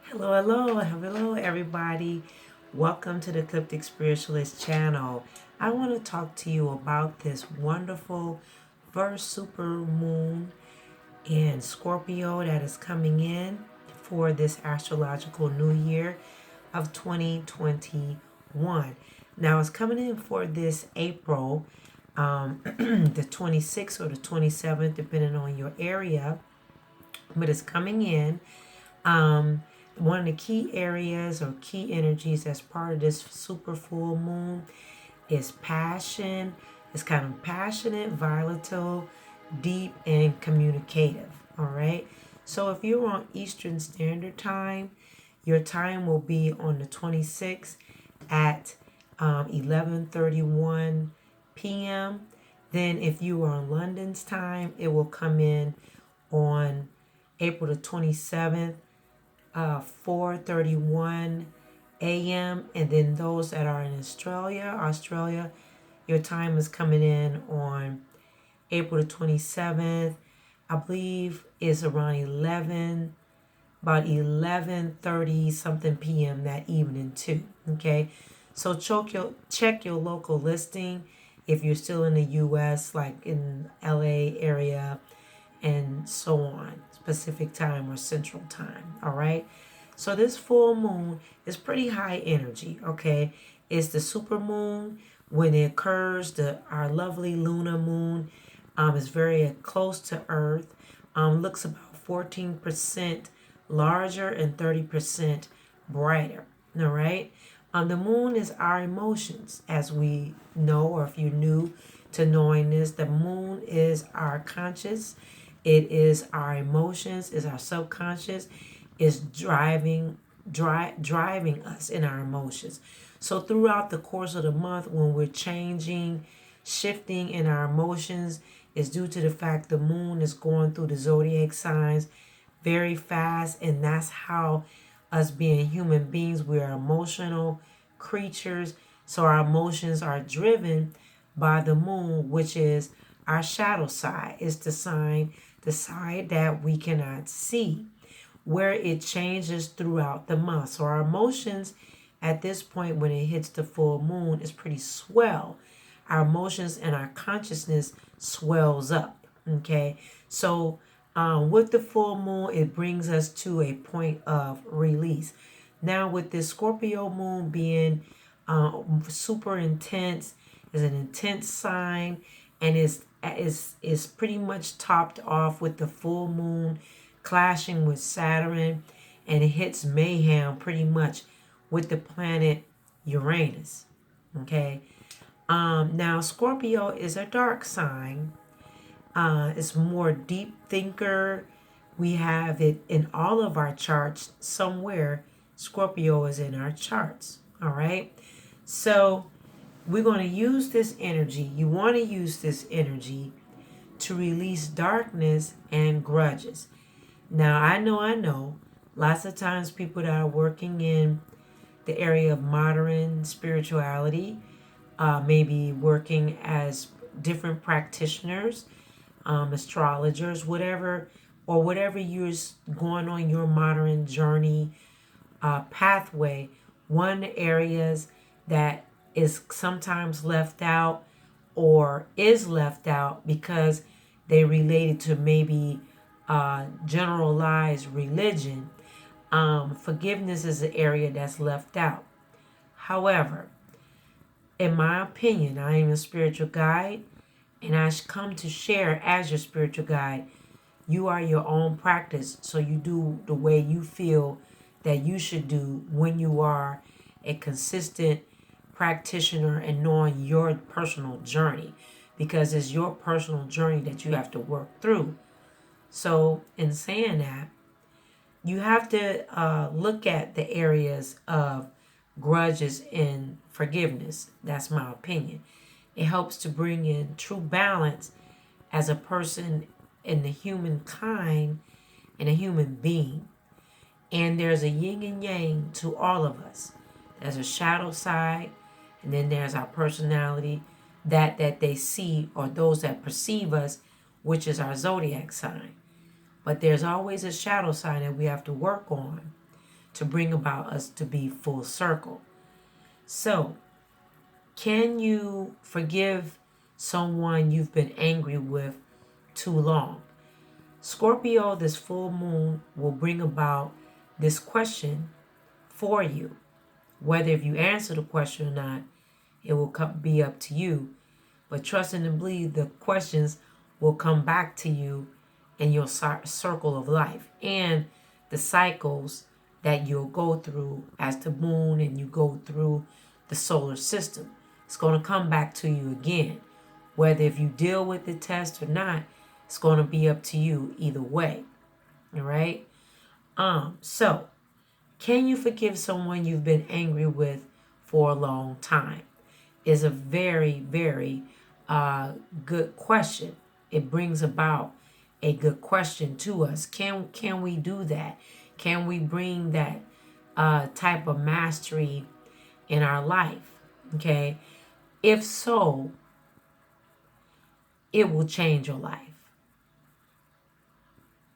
Hello, everybody. Welcome to the Ecliptic Spiritualist channel. I want to talk to you about this wonderful first super moon in Scorpio that is coming in for this astrological new year of 2021. Now, it's coming in for this April, the 26th or the 27th, depending on your area, but it's coming in. One of the key areas or key energies as part of this super full moon is passion. It's kind of passionate, volatile, deep, and communicative. All right. So if you're on Eastern Standard Time, your time will be on the 26th at 11:31 p.m. Then if you are on London's time, it will come in on April the 27th, 4:31 a.m. And then those that are in Australia, your time is coming in on April the 27th. I believe is around about 11:30 something p.m. that evening too. Okay, so check your local listing if you're still in the U.S., like in LA area, and so on, Pacific time or Central time. All right. So this full moon is pretty high energy. Okay. It's the super moon when it occurs. Our lovely lunar moon is very close to Earth. Looks about 14% larger and 30% brighter. All right. The moon is our emotions, as we know, or if you're new to knowing this, the moon is our conscious. It is our emotions, is our subconscious, is driving us in our emotions. So throughout the course of the month, when we're changing, shifting in our emotions, is due to the fact the moon is going through the zodiac signs very fast, and that's how us being human beings, we are emotional creatures. So our emotions are driven by the moon, which is our shadow side. It's the side that we cannot see, where it changes throughout the month. So our emotions at this point, when it hits the full moon, is pretty swell. Our emotions and our consciousness swells up. Okay, so with the full moon, it brings us to a point of release. Now, with this Scorpio moon being super intense, is an intense sign, and is pretty much topped off with the full moon clashing with Saturn, and it hits mayhem pretty much with the planet Uranus. Okay. Now Scorpio is a dark sign. It's more deep thinker. We have it in all of our charts somewhere. Scorpio is in our charts. All right. So we're going to use this energy. You want to use this energy to release darkness and grudges. Now, I know, lots of times people that are working in the area of modern spirituality, maybe working as different practitioners, astrologers, whatever, or whatever you're going on your modern journey pathway. One areas that is sometimes left out or is left out because they related to maybe generalized religion. Forgiveness is an area that's left out. However, in my opinion, I am a spiritual guide, and I come to share as your spiritual guide. You are your own practice, so you do the way you feel that you should do when you are a consistent practitioner and knowing your personal journey, because it's your personal journey that you have to work through. So in saying that, you have to look at the areas of grudges and forgiveness. That's my opinion. It helps to bring in true balance as a person in the humankind and a human being. And there's a yin and yang to all of us. There's a shadow side, and then there's our personality that they see, or those that perceive us, which is our zodiac sign. But there's always a shadow sign that we have to work on to bring about us to be full circle. So, can you forgive someone you've been angry with too long? Scorpio, this full moon will bring about this question for you. Whether if you answer the question or not, it will be up to you. But trust and believe the questions will come back to you in your circle of life and the cycles that you'll go through as the moon and you go through the solar system. It's going to come back to you again. Whether if you deal with the test or not, it's going to be up to you either way. All right? So, can you forgive someone you've been angry with for a long time? Is a very, very good question. It brings about a good question to us. Can we do that? Can we bring that type of mastery in our life? Okay. If so, it will change your life.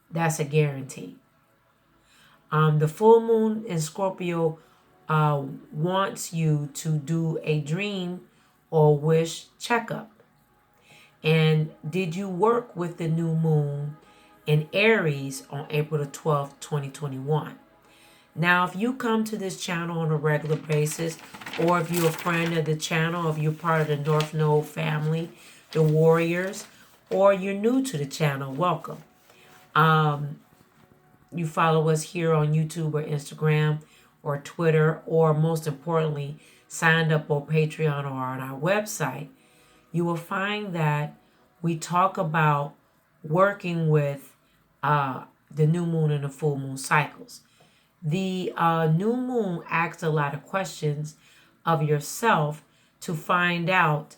That's a guarantee. The full moon in Scorpio wants you to do a dream or wish checkup. And did you work with the new moon in Aries on April the 12th, 2021? Now, if you come to this channel on a regular basis, or if you're a friend of the channel, if you're part of the North Node family, the Warriors, or you're new to the channel, welcome. You follow us here on YouTube or Instagram or Twitter, or most importantly, signed up on Patreon or on our website, you will find that we talk about working with the new moon and the full moon cycles. The new moon asks a lot of questions of yourself to find out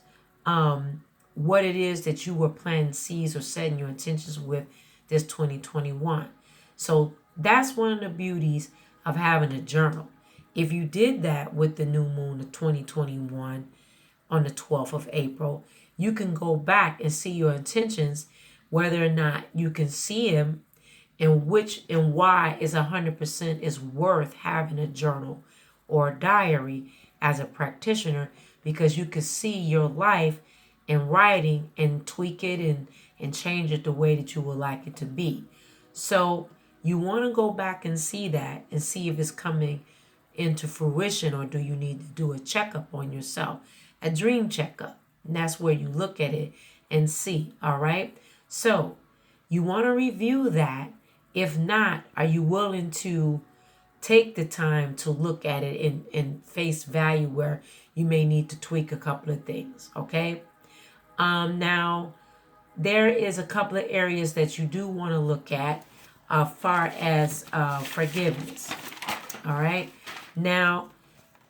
what it is that you were planting seeds or setting your intentions with this 2021. So that's one of the beauties of having a journal. If you did that with the new moon of 2021 on the 12th of April, you can go back and see your intentions, whether or not you can see them, and which and why is 100% is worth having a journal or a diary as a practitioner, because you can see your life in writing and tweak it and change it the way that you would like it to be. So you want to go back and see that and see if it's coming into fruition, or do you need to do a checkup on yourself, a dream checkup. And that's where you look at it and see, all right? So you want to review that. If not, are you willing to take the time to look at it in face value where you may need to tweak a couple of things, okay? Now, there is a couple of areas that you do want to look at far as forgiveness, all right? Now,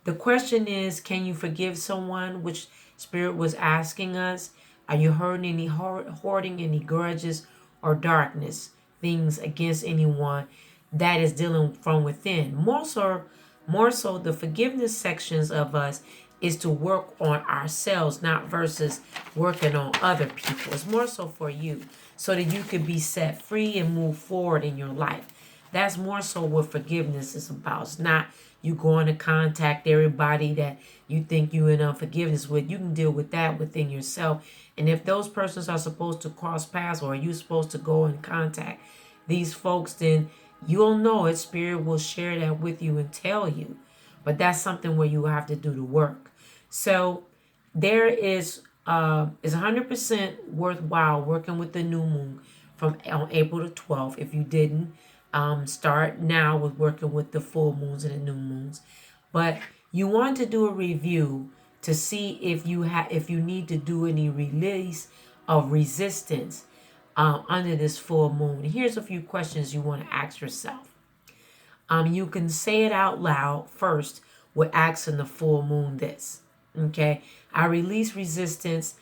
the question is, can you forgive someone, which Spirit was asking us? Are you hoarding any grudges or darkness, things against anyone that is dealing from within? More so, the forgiveness sections of us is to work on ourselves, not versus working on other people. It's more so for you, so that you can be set free and move forward in your life. That's more so what forgiveness is about. It's not you going to contact everybody that you think you in unforgiveness with. You can deal with that within yourself. And if those persons are supposed to cross paths, or are you supposed to go and contact these folks, then you'll know it. Spirit will share that with you and tell you. But that's something where you have to do the work. So there is 100% worthwhile working with the new moon on April the 12th. If you didn't, start now with working with the full moons and the new moons. But you want to do a review to see if you need to do any release of resistance under this full moon. Here's a few questions you want to ask yourself. You can say it out loud first with asking the full moon this. Okay, I release resistance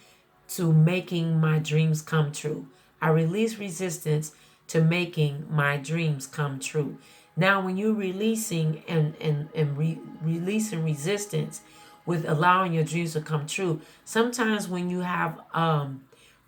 to making my dreams come true. I release resistance to making my dreams come true. Now, when you're releasing releasing resistance with allowing your dreams to come true, sometimes when you have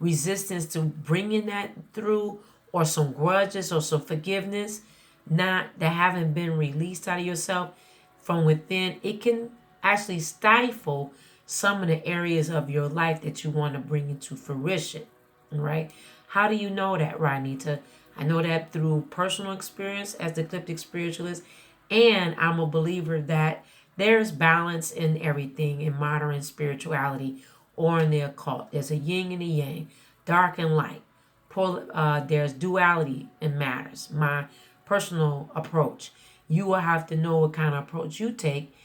resistance to bringing that through, or some grudges or some forgiveness, that haven't been released out of yourself from within, it can actually stifle some of the areas of your life that you want to bring into fruition. Right? How do you know that, Ranita? I know that through personal experience as the ecliptic spiritualist, and I'm a believer that there's balance in everything in modern spirituality or in the occult. There's a yin and a yang, dark and light. There's duality in matters. My personal approach. You will have to know what kind of approach you take,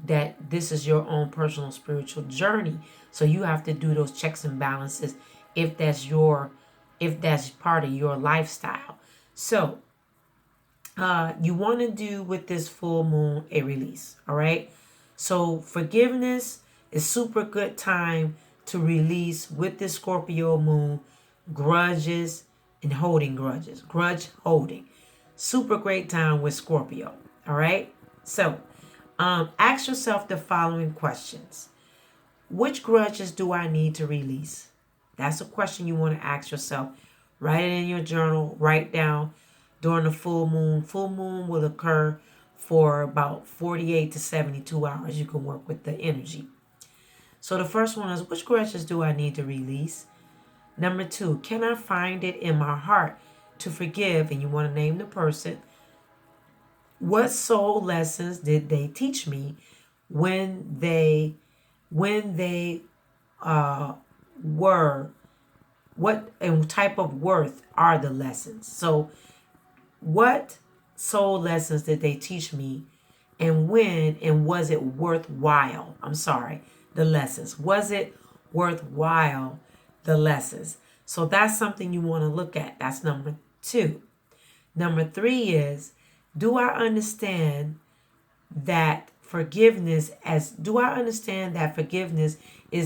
that this is your own personal spiritual journey. So you have to do those checks and balances if that's part of your lifestyle. So you want to do with this full moon a release. All right. So forgiveness is super good time to release with this Scorpio moon grudges and holding grudges. Grudge holding. Super great time with Scorpio. All right. So ask yourself the following questions. Which grudges do I need to release? That's a question you want to ask yourself. Write it in your journal. Write down during the full moon. Full moon will occur for about 48 to 72 hours. You can work with the energy. So the first one is, which grudges do I need to release? Number 2, can I find it in my heart to forgive? And you want to name the person. What soul lessons did they teach me when they were, what and type of worth are the lessons? So what soul lessons did they teach me, and when, and was it worthwhile? The lessons. Was it worthwhile, the lessons? So that's something you want to look at. That's number 2. Number 3 is, do I understand that forgiveness is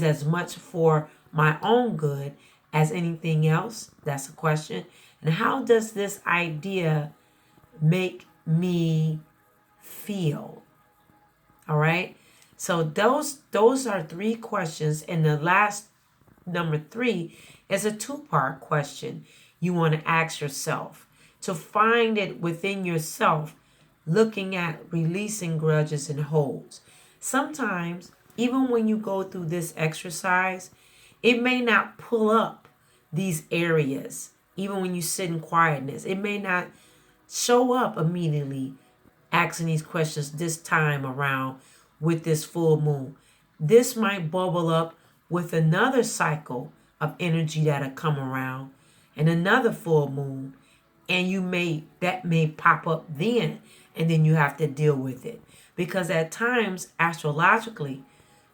as much for my own good as anything else? That's a question. And how does this idea make me feel? All right. So those are 3 questions, and the last number 3 is a 2-part question you want to ask yourself to find it within yourself, looking at releasing grudges and holds. Sometimes, even when you go through this exercise, it may not pull up these areas. Even when you sit in quietness, it may not show up immediately asking these questions this time around with this full moon. This might bubble up with another cycle of energy that'll come around and another full moon, and that may pop up then, and then you have to deal with it. Because at times, astrologically,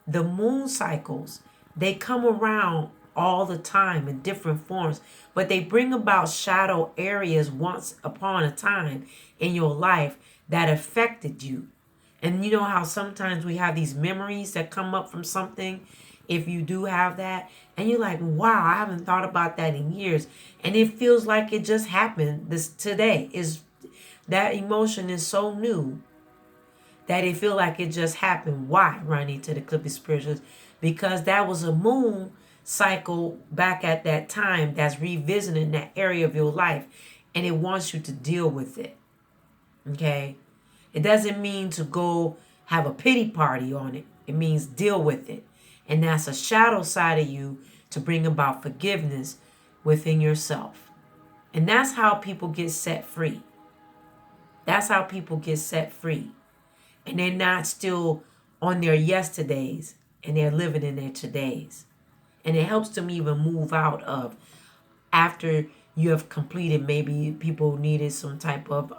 the moon cycles, they come around all the time in different forms, but they bring about shadow areas once upon a time in your life that affected you. And you know how sometimes we have these memories that come up from something, if you do have that, and you're like, wow, I haven't thought about that in years, and it feels like it just happened today. That emotion is so new that it feel like it just happened. Why, Ronnie, to the ecliptic spiritualist? Because that was a moon cycle back at that time that's revisiting that area of your life, and it wants you to deal with it. Okay? It doesn't mean to go have a pity party on it. It means deal with it. And that's a shadow side of you to bring about forgiveness within yourself. And that's how people get set free. That's how people get set free. And they're not still on their yesterdays, and they're living in their todays. And it helps them even move out of, after you have completed, maybe people needed some type of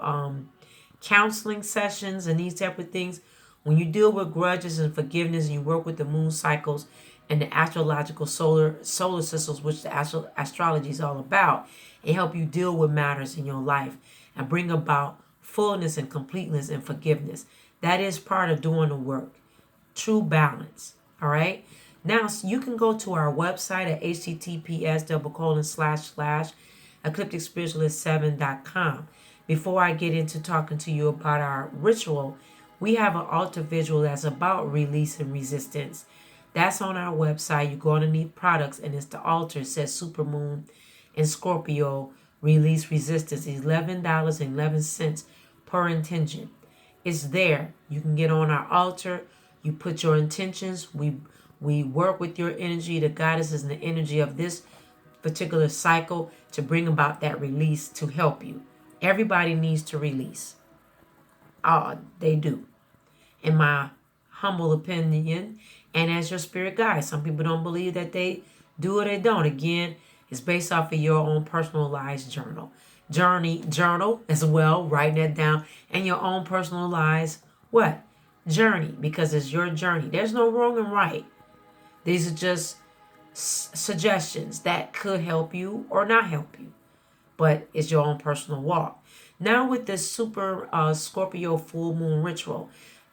counseling sessions and these type of things. When you deal with grudges and forgiveness, and you work with the moon cycles and the astrological solar systems, which the astrology is all about, it helps you deal with matters in your life and bring about fullness and completeness and forgiveness. That is part of doing the work. True balance. All right. Now, so you can go to our website at https://eclipticspiritualist7.com. Before I get into talking to you about our ritual, we have an altar visual that's about release and resistance. That's on our website. You go underneath products, and it's the altar. It says Supermoon and Scorpio Release Resistance. $11.11 per intention. It's there. You can get on our altar. You put your intentions. We work with your energy. The goddess is the energy of this particular cycle to bring about that release to help you. Everybody needs to release. They do. In my humble opinion, and as your spirit guide. Some people don't believe that they do or they don't. Again, it's based off of your own personalized journal as well, writing that down, and your own personalized what? Journey, because it's your journey. There's no wrong and right. These are just suggestions that could help you or not help you, but it's your own personal walk. Now with this super Scorpio full moon ritual,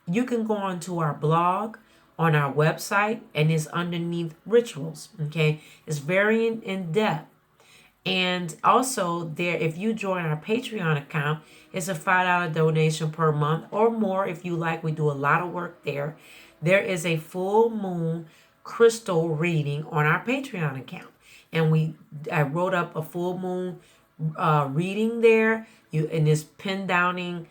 you can go onto our blog on our website, and it's underneath rituals. Okay, it's very in depth. And also there, if you join our Patreon account, it's a $5 donation per month or more if you like. We do a lot of work there. There is a full moon crystal reading on our Patreon account, and I wrote up a full moon reading there. And it's pin downing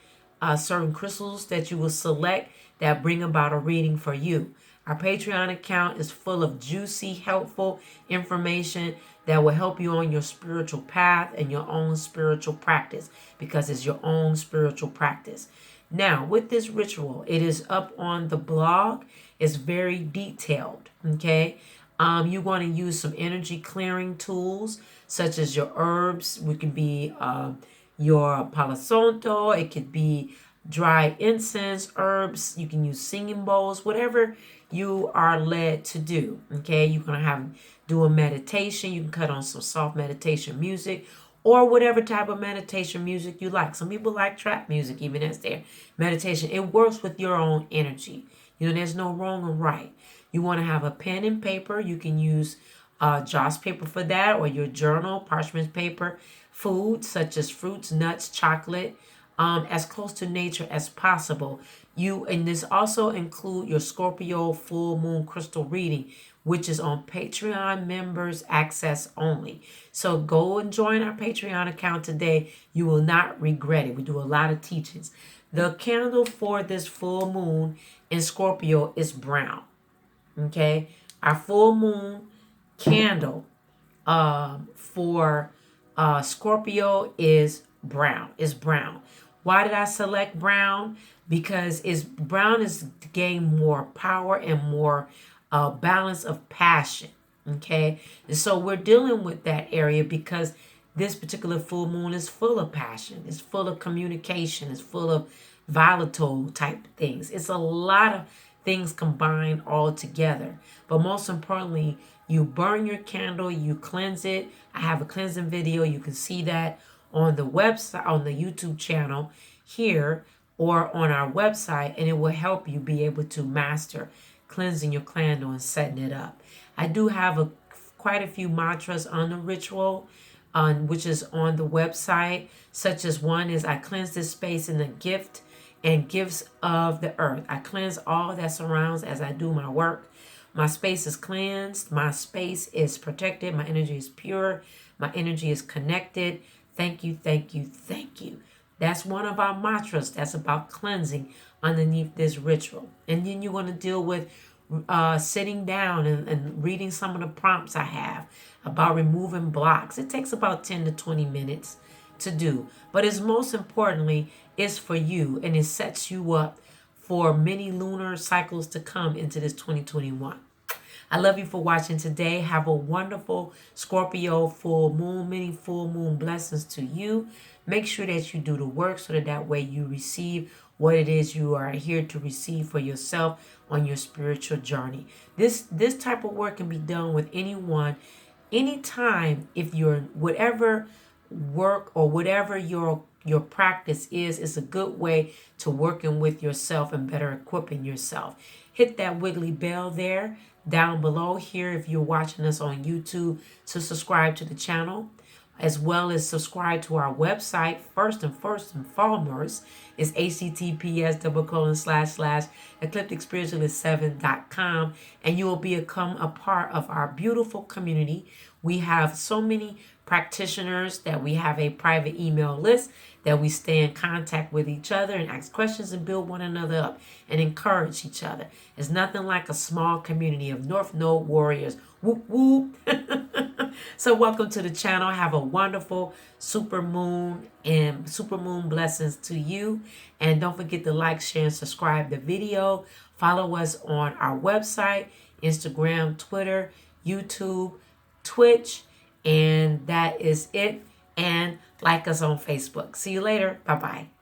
certain crystals that you will select that bring about a reading for you. Our Patreon account is full of juicy, helpful information that will help you on your spiritual path and your own spiritual practice, because it's your own spiritual practice. Now, with this ritual, it is up on the blog. It's very detailed, okay? You want to use some energy clearing tools, such as your herbs. We can be your Palo Santo. It could be dry incense, herbs. You can use singing bowls, whatever you are led to do. Okay, you're gonna do a meditation. You can cut on some soft meditation music, or whatever type of meditation music you like. Some people like trap music, even as their meditation. It works with your own energy. There's no wrong or right. You want to have a pen and paper. You can use joss paper for that, or your journal, parchment paper. Food such as fruits, nuts, chocolate, as close to nature as possible. And this also include your Scorpio full moon crystal reading, which is on Patreon members access only. So go and join our Patreon account today. You will not regret it. We do a lot of teachings. The candle for this full moon in Scorpio is brown. Okay, our full moon candle for Scorpio is brown. It's brown. Why did I select brown? Because brown is to gain more power and more balance of passion. Okay, and so we're dealing with that area because this particular full moon is full of passion. It's full of communication. It's full of volatile type things. It's a lot of things combined all together. But most importantly, you burn your candle, you cleanse it. I have a cleansing video. You can see that on the website, on the YouTube channel here, or on our website, and it will help you be able to master cleansing your candle and setting it up. I do have quite a few mantras on the ritual, which is on the website, such as one is, I cleanse this space in the gift and gifts of the earth. I cleanse all that surrounds as I do my work. My space is cleansed. My space is protected. My energy is pure. My energy is connected. Thank you, thank you, thank you. That's one of our mantras that's about cleansing underneath this ritual. And then you want to deal with sitting down and reading some of the prompts I have about removing blocks. It takes about 10 to 20 minutes to do. But it's most importantly, it's for you, and it sets you up for many lunar cycles to come into this 2021. I love you for watching today. Have a wonderful Scorpio full moon, many full moon blessings to you. Make sure that you do the work so that way you receive what it is you are here to receive for yourself on your spiritual journey. This type of work can be done with anyone, anytime. If you're whatever work or whatever your practice is, it's a good way to working with yourself and better equipping yourself. Hit that wiggly bell there down below here if you're watching us on YouTube to subscribe to the channel, as well as subscribe to our website. First and foremost is https://eclipticspiritualist7.com, and you will become a part of our beautiful community. We have so many practitioners that we have a private email list that we stay in contact with each other and ask questions and build one another up and encourage each other. It's nothing like a small community of North Node warriors. Whoop, whoop. So welcome to the channel. Have a wonderful super moon and super moon blessings to you. And don't forget to like, share, and subscribe the video. Follow us on our website, Instagram, Twitter, YouTube, Twitch, and that is it. And like us on Facebook. See you later. Bye-bye.